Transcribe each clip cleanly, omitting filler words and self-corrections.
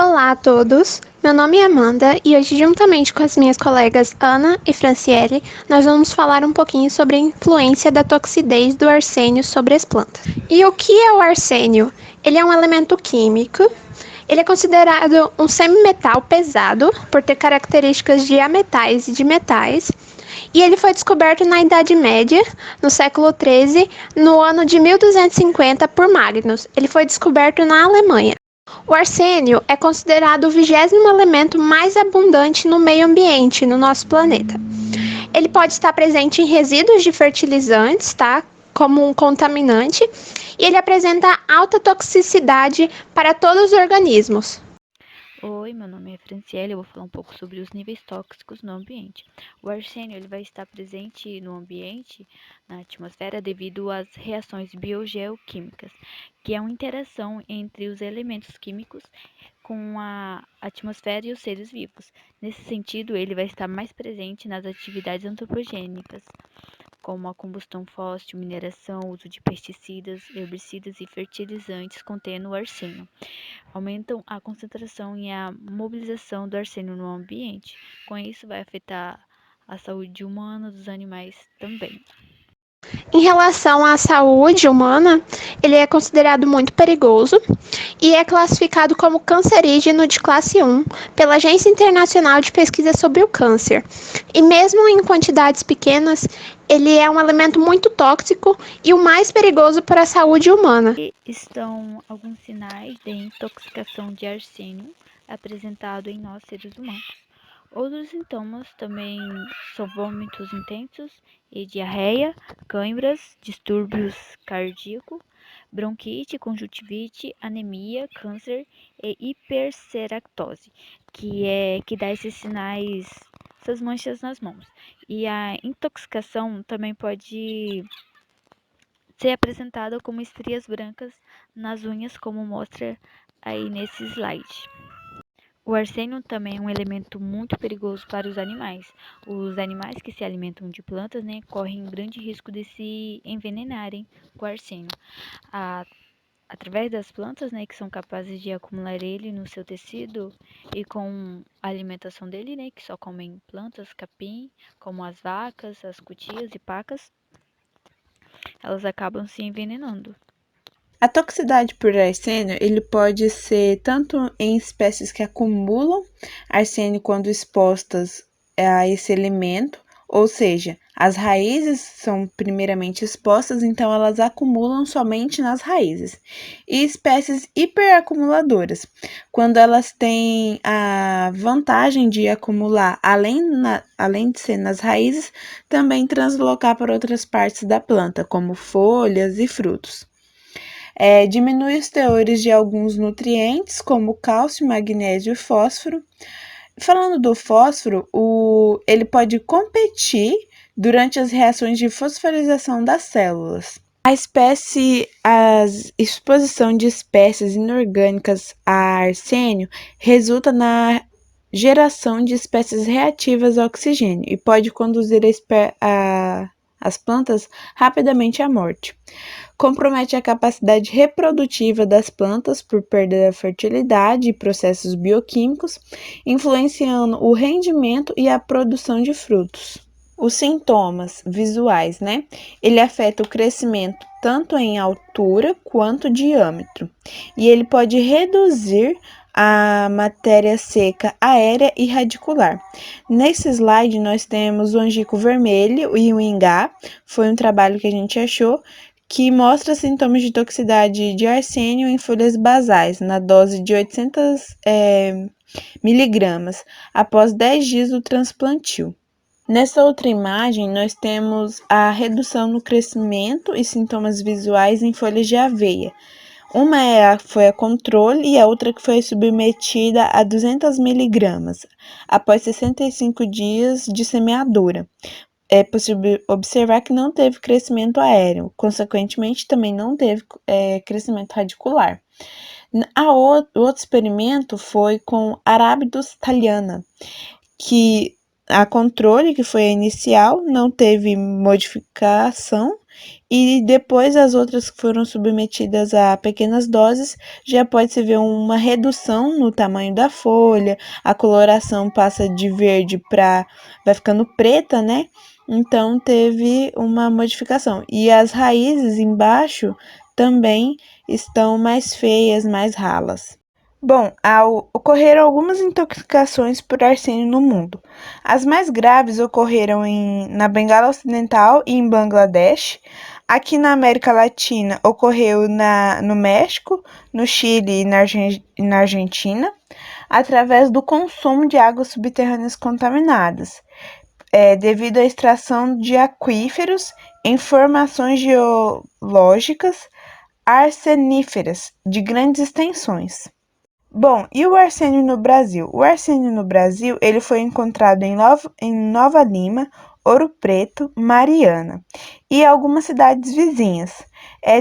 Olá a todos, meu nome é Amanda e hoje, juntamente com as minhas colegas Ana e Franciele, nós vamos falar um pouquinho sobre a influência da toxidez do arsênio sobre as plantas. E o que é o arsênio? Ele é um elemento químico, ele é considerado um semimetal pesado por ter características de ametais e de metais, e ele foi descoberto na Idade Média, no século XIII, no ano de 1250, por Magnus. Ele foi descoberto na Alemanha. O arsênio é considerado o 20º elemento mais abundante no meio ambiente no nosso planeta. Ele pode estar presente em resíduos de fertilizantes, tá? Como um contaminante, e ele apresenta alta toxicidade para todos os organismos. Oi, meu nome é Franciele, eu vou falar um pouco sobre os níveis tóxicos no ambiente. O arsênio ele vai estar presente no ambiente, na atmosfera, devido às reações biogeoquímicas, que é uma interação entre os elementos químicos com a atmosfera e os seres vivos. Nesse sentido, ele vai estar mais presente nas atividades antropogênicas, como a combustão fóssil, mineração, uso de pesticidas, herbicidas e fertilizantes contendo arsênio. Aumentam a concentração e a mobilização do arsênio no ambiente. Com isso, vai afetar a saúde humana dos animais também. Em relação à saúde humana, ele é considerado muito perigoso e é classificado como cancerígeno de classe 1 pela Agência Internacional de Pesquisa sobre o Câncer. E mesmo em quantidades pequenas, ele é um elemento muito tóxico e o mais perigoso para a saúde humana. E estão alguns sinais de intoxicação de arsênio apresentado em nós seres humanos. Outros sintomas também são vômitos intensos e diarreia, câimbras, distúrbios cardíacos, bronquite, conjuntivite, anemia, câncer e hiperceratose, que dá esses sinais, essas manchas nas mãos. E a intoxicação também pode ser apresentada como estrias brancas nas unhas, como mostra aí nesse slide. O arsênio também é um elemento muito perigoso para os animais. Os animais que se alimentam de plantas, né, correm grande risco de se envenenarem com arsênio. Através das plantas, né, que são capazes de acumular ele no seu tecido e com a alimentação dele, né, que só comem plantas, capim, como as vacas, as cutias e pacas, elas acabam se envenenando. A toxicidade por arsênio, ele pode ser tanto em espécies que acumulam arsênio quando expostas a esse elemento, ou seja, as raízes são primeiramente expostas, então elas acumulam somente nas raízes. E espécies hiperacumuladoras, quando elas têm a vantagem de acumular, além de ser nas raízes, também translocar para outras partes da planta, como folhas e frutos. Diminui os teores de alguns nutrientes, como cálcio, magnésio e fósforo. Falando do fósforo, ele pode competir durante as reações de fosforização das células. A exposição de espécies inorgânicas a arsênio resulta na geração de espécies reativas ao oxigênio e pode conduzir as plantas rapidamente à morte. Compromete a capacidade reprodutiva das plantas por perda da fertilidade e processos bioquímicos, influenciando o rendimento e a produção de frutos. Os sintomas visuais, né? Ele afeta o crescimento tanto em altura quanto diâmetro, e ele pode reduzir a matéria seca aérea e radicular. Nesse slide nós temos o angico vermelho e o ingá, foi um trabalho que a gente achou, que mostra sintomas de toxicidade de arsênio em folhas basais, na dose de 800 miligramas, após 10 dias do transplantio. Nessa outra imagem, nós temos a redução no crescimento e sintomas visuais em folhas de aveia. Uma foi a controle e a outra que foi submetida a 200 miligramas, após 65 dias de semeadura. É possível observar que não teve crescimento aéreo, consequentemente também não teve crescimento radicular. O outro experimento foi com Arabidus thaliana, que a controle, que foi a inicial, não teve modificação e depois as outras que foram submetidas a pequenas doses, já pode-se ver uma redução no tamanho da folha, a coloração passa de verde para vai ficando preta, né? Então teve uma modificação. E as raízes embaixo também estão mais feias, mais ralas. Bom, ocorreram algumas intoxicações por arsênio no mundo. As mais graves ocorreram na Bengala Ocidental e em Bangladesh. Aqui na América Latina ocorreu no México, no Chile e na Argentina, através do consumo de águas subterrâneas contaminadas, devido à extração de aquíferos em formações geológicas arseníferas de grandes extensões. Bom, e o arsênio no Brasil? O arsênio no Brasil ele foi encontrado em Nova Lima, Ouro Preto, Mariana e algumas cidades vizinhas,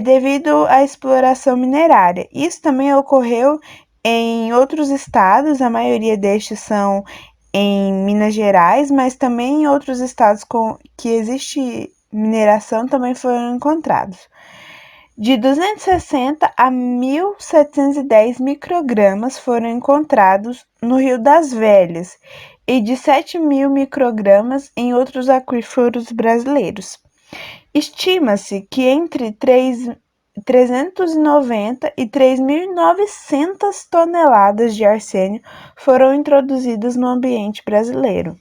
devido à exploração minerária. Isso também ocorreu em outros estados, a maioria destes são em Minas Gerais, mas também em outros estados que existe mineração também foram encontrados. De 260 a 1.710 microgramas foram encontrados no Rio das Velhas e de 7.000 microgramas em outros aquíferos brasileiros. Estima-se que entre 390 e 3.900 toneladas de arsênio foram introduzidas no ambiente brasileiro.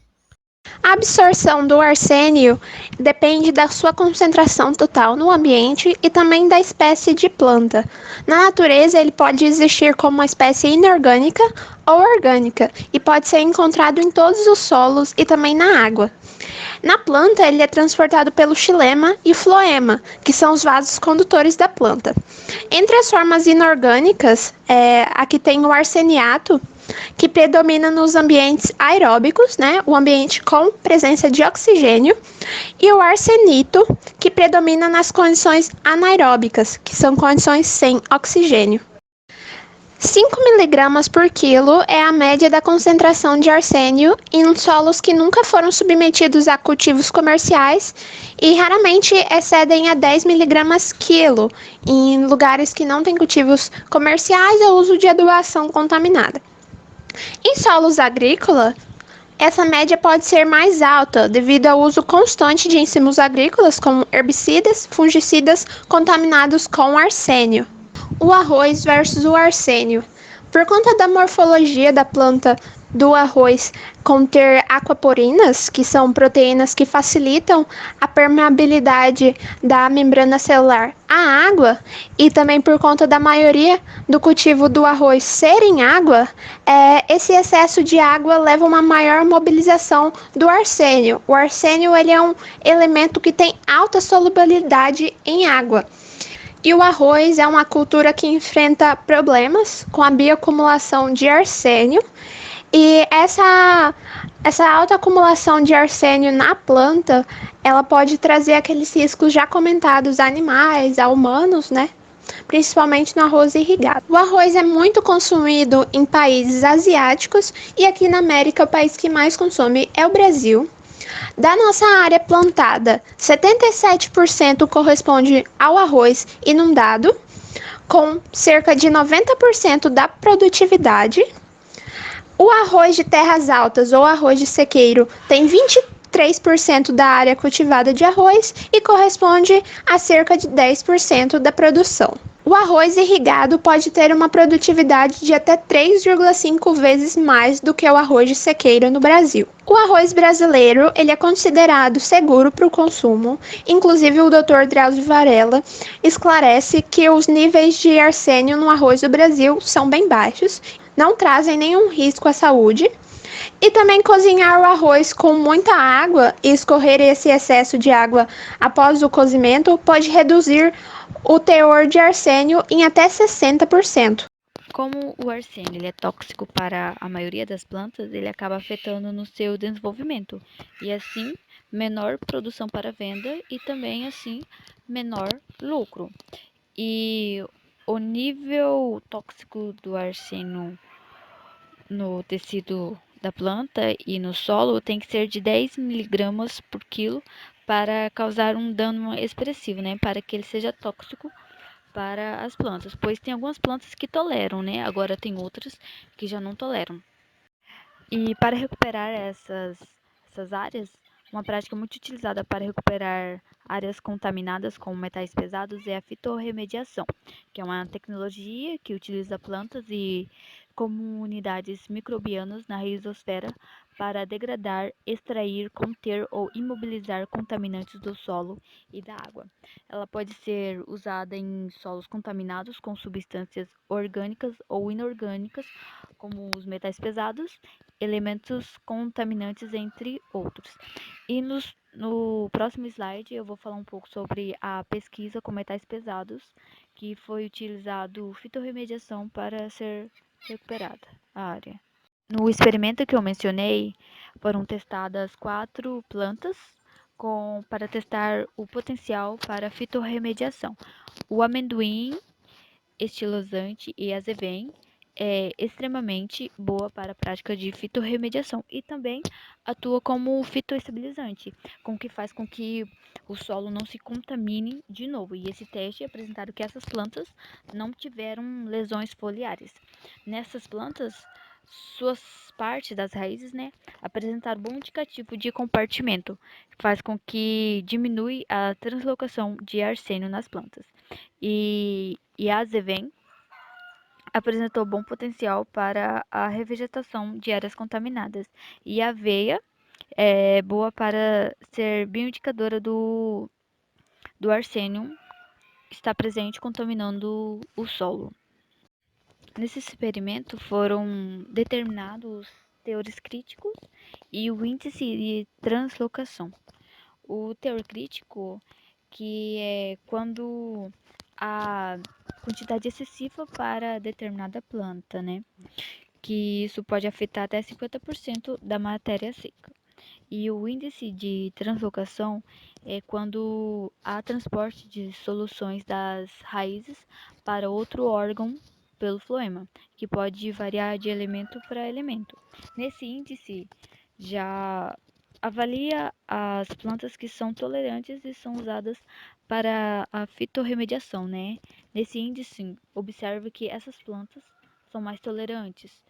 A absorção do arsênio depende da sua concentração total no ambiente e também da espécie de planta. Na natureza, ele pode existir como uma espécie inorgânica ou orgânica e pode ser encontrado em todos os solos e também na água. Na planta, ele é transportado pelo xilema e floema, que são os vasos condutores da planta. Entre as formas inorgânicas, aqui tem o arseniato, que predomina nos ambientes aeróbicos, né? O ambiente com presença de oxigênio, e o arsenito, que predomina nas condições anaeróbicas, que são condições sem oxigênio. 5 miligramas por quilo é a média da concentração de arsênio em solos que nunca foram submetidos a cultivos comerciais e raramente excedem a 10 miligramas quilo em lugares que não têm cultivos comerciais ou uso de adubação contaminada. Em solos agrícolas, essa média pode ser mais alta devido ao uso constante de insumos agrícolas como herbicidas, fungicidas contaminados com arsênio. O arroz versus o arsênio. Por conta da morfologia da planta do arroz conter aquaporinas, que são proteínas que facilitam a permeabilidade da membrana celular à água, e também por conta da maioria do cultivo do arroz ser em água, esse excesso de água leva a uma maior mobilização do arsênio. O arsênio ele é um elemento que tem alta solubilidade em água. E o arroz é uma cultura que enfrenta problemas com a bioacumulação de arsênio. E essa alta acumulação de arsênio na planta, ela pode trazer aqueles riscos já comentados a animais, a humanos, né? Principalmente no arroz irrigado. O arroz é muito consumido em países asiáticos e aqui na América o país que mais consome é o Brasil. Da nossa área plantada, 77% corresponde ao arroz inundado, com cerca de 90% da produtividade. O arroz de terras altas ou arroz de sequeiro tem 23% da área cultivada de arroz e corresponde a cerca de 10% da produção. O arroz irrigado pode ter uma produtividade de até 3,5 vezes mais do que o arroz de sequeiro no Brasil. O arroz brasileiro ele é considerado seguro para o consumo, inclusive o Dr. Drauzio Varela esclarece que os níveis de arsênio no arroz do Brasil são bem baixos, não trazem nenhum risco à saúde. E também cozinhar o arroz com muita água e escorrer esse excesso de água após o cozimento pode reduzir o teor de arsênio em até 60%. Como o arsênio ele é tóxico para a maioria das plantas, ele acaba afetando no seu desenvolvimento e assim menor produção para venda e também assim menor lucro. E o nível tóxico do arsênio no tecido da planta e no solo tem que ser de 10 miligramas por quilo para causar um dano expressivo, né? Para que ele seja tóxico para as plantas, pois tem algumas plantas que toleram, né? Agora tem outras que já não toleram. E para recuperar essas áreas, uma prática muito utilizada para recuperar áreas contaminadas com metais pesados é a fitorremediação, que é uma tecnologia que utiliza plantas e comunidades microbianas na rizosfera para degradar, extrair, conter ou imobilizar contaminantes do solo e da água. Ela pode ser usada em solos contaminados com substâncias orgânicas ou inorgânicas, como os metais pesados, elementos contaminantes, entre outros. E no próximo slide eu vou falar um pouco sobre a pesquisa com metais pesados, que foi utilizado fitorremediação para ser recuperada a área. No experimento que eu mencionei, foram testadas 4 plantas para testar o potencial para fitorremediação. O amendoim, estilosante e azevém é extremamente boa para a prática de fitorremediação e também atua como fitoestabilizante, com que faz com que o solo não se contamine de novo. E esse teste apresentaram que essas plantas não tiveram lesões foliares. Nessas plantas, suas partes das raízes, né, apresentaram bom indicativo de compartimento, que faz com que diminui a translocação de arsênio nas plantas. E a azevém apresentou bom potencial para a revegetação de áreas contaminadas. E a aveia é boa para ser bioindicadora do arsênio que está presente contaminando o solo. Nesse experimento foram determinados teores críticos e o índice de translocação. O teor crítico, que é quando a quantidade excessiva para determinada planta, né? Que isso pode afetar até 50% da matéria seca. E o índice de translocação é quando há transporte de soluções das raízes para outro órgão pelo floema, que pode variar de elemento para elemento. Nesse índice já avalia as plantas que são tolerantes e são usadas para a fitorremediação, né? Nesse índice, observa que essas plantas são mais tolerantes,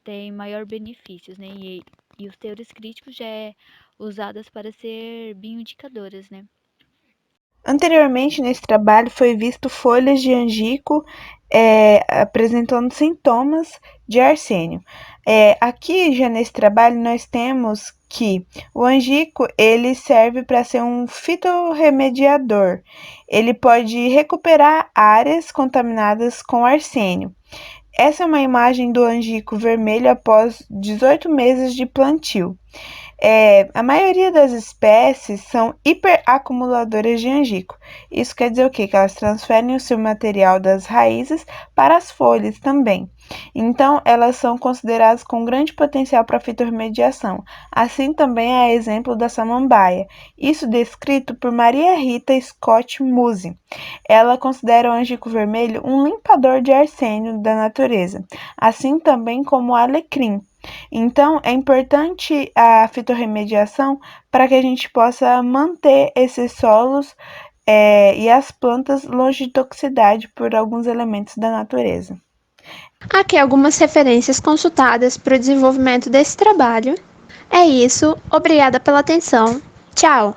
têm maior benefícios, né? E os teores críticos já é usadas para ser bioindicadoras, né? Anteriormente, nesse trabalho, foi visto folhas de angico apresentando sintomas de arsênio. Aqui, já nesse trabalho, nós temos que o angico ele serve para ser um fitorremediador. Ele pode recuperar áreas contaminadas com arsênio. Essa é uma imagem do angico vermelho após 18 meses de plantio. A maioria das espécies são hiperacumuladoras de angico. Isso quer dizer o quê? Que elas transferem o seu material das raízes para as folhas também. Então, elas são consideradas com grande potencial para fitorremediação. Assim também é exemplo da samambaia. Isso descrito por Maria Rita Scott Muse. Ela considera o angico vermelho um limpador de arsênio da natureza, assim também como o alecrim. Então, é importante a fitorremediação para que a gente possa manter esses solos e as plantas longe de toxicidade por alguns elementos da natureza. Aqui algumas referências consultadas para o desenvolvimento desse trabalho. É isso, obrigada pela atenção. Tchau!